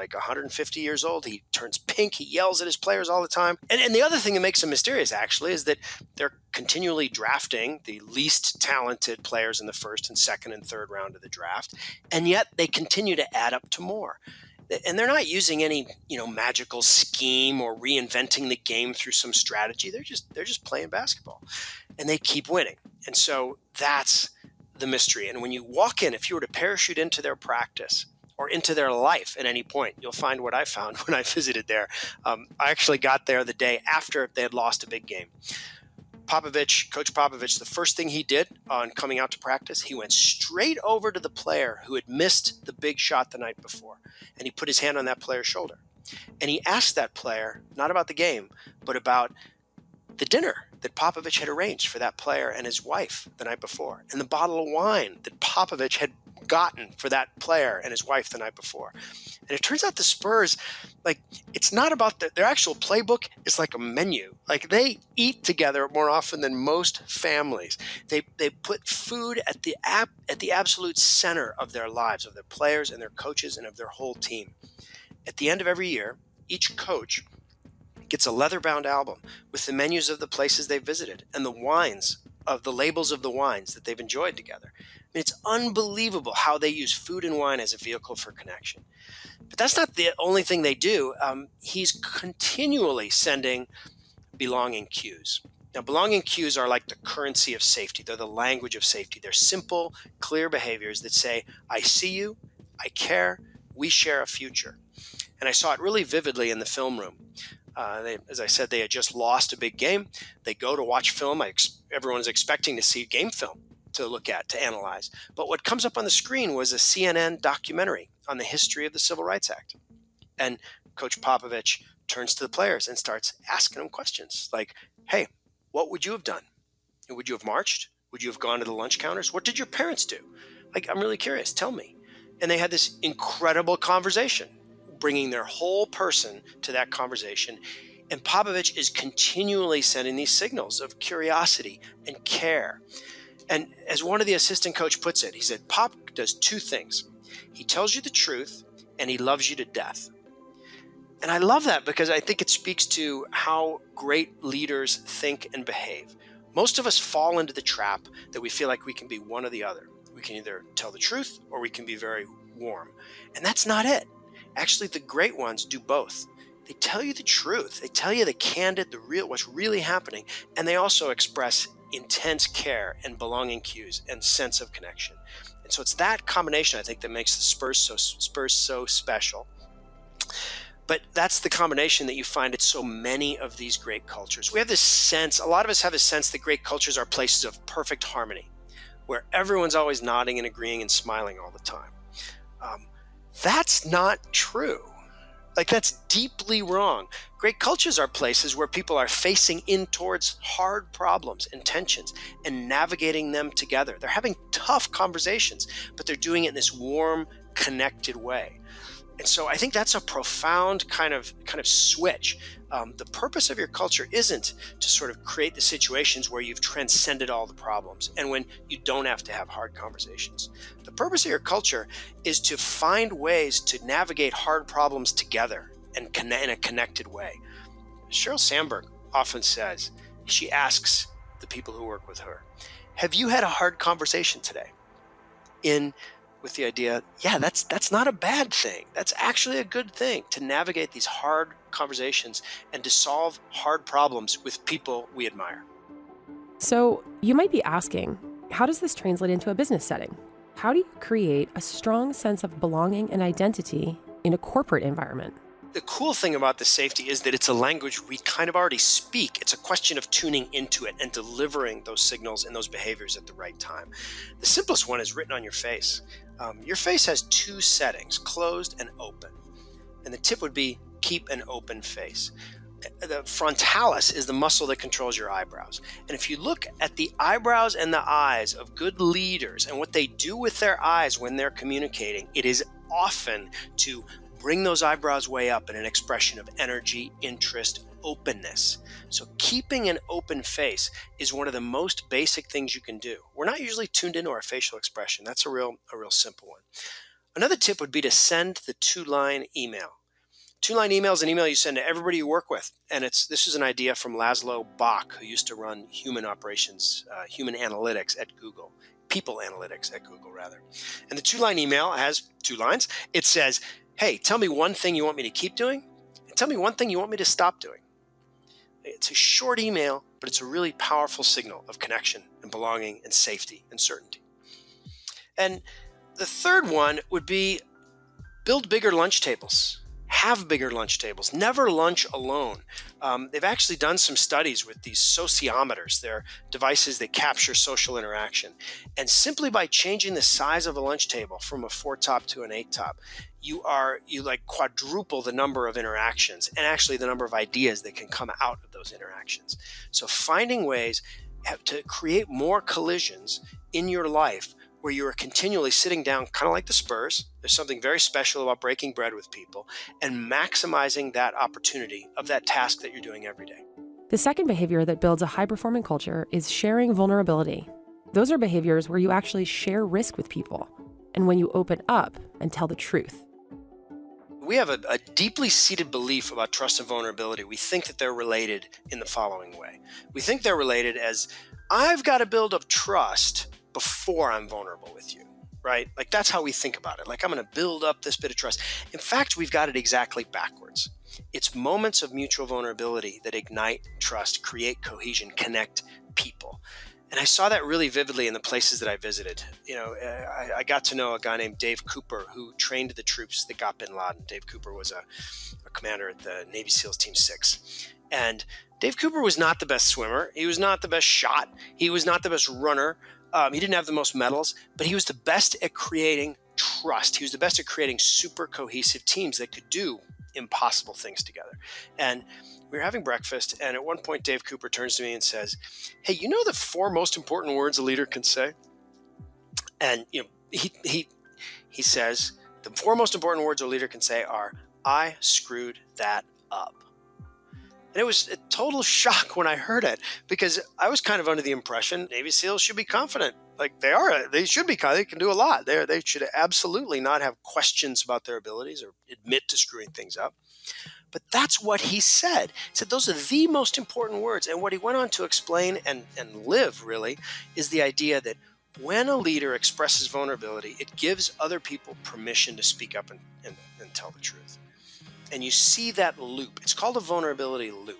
like 150 years old. He turns pink. He yells at his players all the time. And the other thing that makes him mysterious, actually, is that they're continually drafting the least talented players in the first and second and third round of the draft. And yet they continue to add up to more. And they're not using any, magical scheme or reinventing the game through some strategy. They're just playing basketball, and they keep winning. And so that's the mystery. And when you walk in, if you were to parachute into their practice or into their life at any point, you'll find what I found when I visited there. I actually got there the day after they had lost a big game. Coach Popovich, the first thing he did on coming out to practice, he went straight over to the player who had missed the big shot the night before, and he put his hand on that player's shoulder. And he asked that player, not about the game, but about the dinner that Popovich had arranged for that player and his wife the night before, and the bottle of wine that Popovich had gotten for that player and his wife the night before. And it turns out the Spurs, it's not about their actual playbook is like a menu. Like, they eat together more often than most families. They put food at the absolute center of their lives, of their players and their coaches and of their whole team. At the end of every year, each coach gets a leather-bound album with the menus of the places they've visited and the wines, of the labels of the wines that they've enjoyed together. I mean, it's unbelievable how they use food and wine as a vehicle for connection. But that's not the only thing they do. He's continually sending belonging cues. Now, belonging cues are like the currency of safety. They're the language of safety. They're simple, clear behaviors that say, I see you, I care, we share a future. And I saw it really vividly in the film room. As I said, they had just lost a big game. They go to watch film. Everyone is expecting to see game film to look at, to analyze. But what comes up on the screen was a CNN documentary on the history of the Civil Rights Act. And Coach Popovich turns to the players and starts asking them questions like, hey, what would you have done? Would you have marched? Would you have gone to the lunch counters? What did your parents do? I'm really curious. Tell me. And they had this incredible conversation, bringing their whole person to that conversation. And Popovich is continually sending these signals of curiosity and care. And as one of the assistant coach puts it, he said, Pop does two things. He tells you the truth, and he loves you to death. And I love that because I think it speaks to how great leaders think and behave. Most of us fall into the trap that we feel like we can be one or the other. We can either tell the truth or we can be very warm. And that's not it. Actually, the great ones do both. They tell you the truth. They tell you the candid, the real, what's really happening. And they also express intense care and belonging cues and sense of connection. And so it's that combination, I think, that makes the Spurs so special. But that's the combination that you find at so many of these great cultures. We have this sense, a lot of us have a sense that great cultures are places of perfect harmony, where everyone's always nodding and agreeing and smiling all the time. That's not true. That's deeply wrong. Great cultures are places where people are facing in towards hard problems and tensions and navigating them together. They're having tough conversations, but they're doing it in this warm, connected way. And so I think that's a profound kind of switch. The purpose of your culture isn't to sort of create the situations where you've transcended all the problems and when you don't have to have hard conversations. The purpose of your culture is to find ways to navigate hard problems together and in a connected way. Sheryl Sandberg often says, she asks the people who work with her, have you had a hard conversation today? With the idea, yeah, that's not a bad thing. That's actually a good thing, to navigate these hard conversations and to solve hard problems with people we admire. So you might be asking, how does this translate into a business setting? How do you create a strong sense of belonging and identity in a corporate environment? The cool thing about the safety is that it's a language we kind of already speak. It's a question of tuning into it and delivering those signals and those behaviors at the right time. The simplest one is written on your face. Your face has two settings, closed and open. And the tip would be keep an open face. The frontalis is the muscle that controls your eyebrows. And if you look at the eyebrows and the eyes of good leaders and what they do with their eyes when they're communicating, it is often to bring those eyebrows way up in an expression of energy, interest, openness. So keeping an open face is one of the most basic things you can do. We're not usually tuned into our facial expression. That's a real simple one. Another tip would be to send the two-line email. Two-line email is an email you send to everybody you work with. And this is an idea from Laszlo Bock, who used to run human operations, human analytics at Google, people analytics at Google, rather. And the two-line email has 2 lines. It says, hey, tell me one thing you want me to keep doing, and tell me one thing you want me to stop doing. It's a short email, but it's a really powerful signal of connection and belonging and safety and certainty. And the third one would be build bigger lunch tables. Have bigger lunch tables. Never lunch alone. They've actually done some studies with these sociometers. They're devices that capture social interaction. And simply by changing the size of a lunch table from a 4-top to an 8-top, you like quadruple the number of interactions and actually the number of ideas that can come out of those interactions. So finding ways to create more collisions in your life where you are continually sitting down, kind of like the Spurs. There's something very special about breaking bread with people and maximizing that opportunity of that task that you're doing every day. The second behavior that builds a high-performing culture is sharing vulnerability. Those are behaviors where you actually share risk with people and when you open up and tell the truth. We have a deeply seated belief about trust and vulnerability. We think that they're related in the following way. We think they're related as, I've got to build up trust before I'm vulnerable with you, right? Like that's how we think about it. Like I'm going to build up this bit of trust. In fact, we've got it exactly backwards. It's moments of mutual vulnerability that ignite trust, create cohesion, connect people. And I saw that really vividly in the places that I visited. I got to know a guy named Dave Cooper who trained the troops that got bin Laden. Dave Cooper was a commander at the Navy SEALs Team 6. And Dave Cooper was not the best swimmer. He was not the best shot. He was not the best runner. He didn't have the most medals, but he was the best at creating trust. He was the best at creating super cohesive teams that could do impossible things together. And we were having breakfast, and at one point, Dave Cooper turns to me and says, hey, you know the 4 most important words a leader can say? And he says, the 4 most important words a leader can say are, I screwed that up. And it was a total shock when I heard it, because I was kind of under the impression Navy SEALs should be confident. Like they should be confident. They can do a lot. They should absolutely not have questions about their abilities or admit to screwing things up. But that's what he said. He said those are the most important words. And what he went on to explain and live really is the idea that when a leader expresses vulnerability, it gives other people permission to speak up and tell the truth. And you see that loop. It's called a vulnerability loop.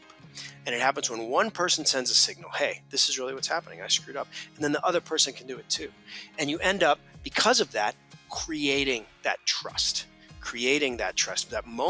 And it happens when one person sends a signal, hey, this is really what's happening. I screwed up. And then the other person can do it too. And you end up, because of that, creating that trust, that moment.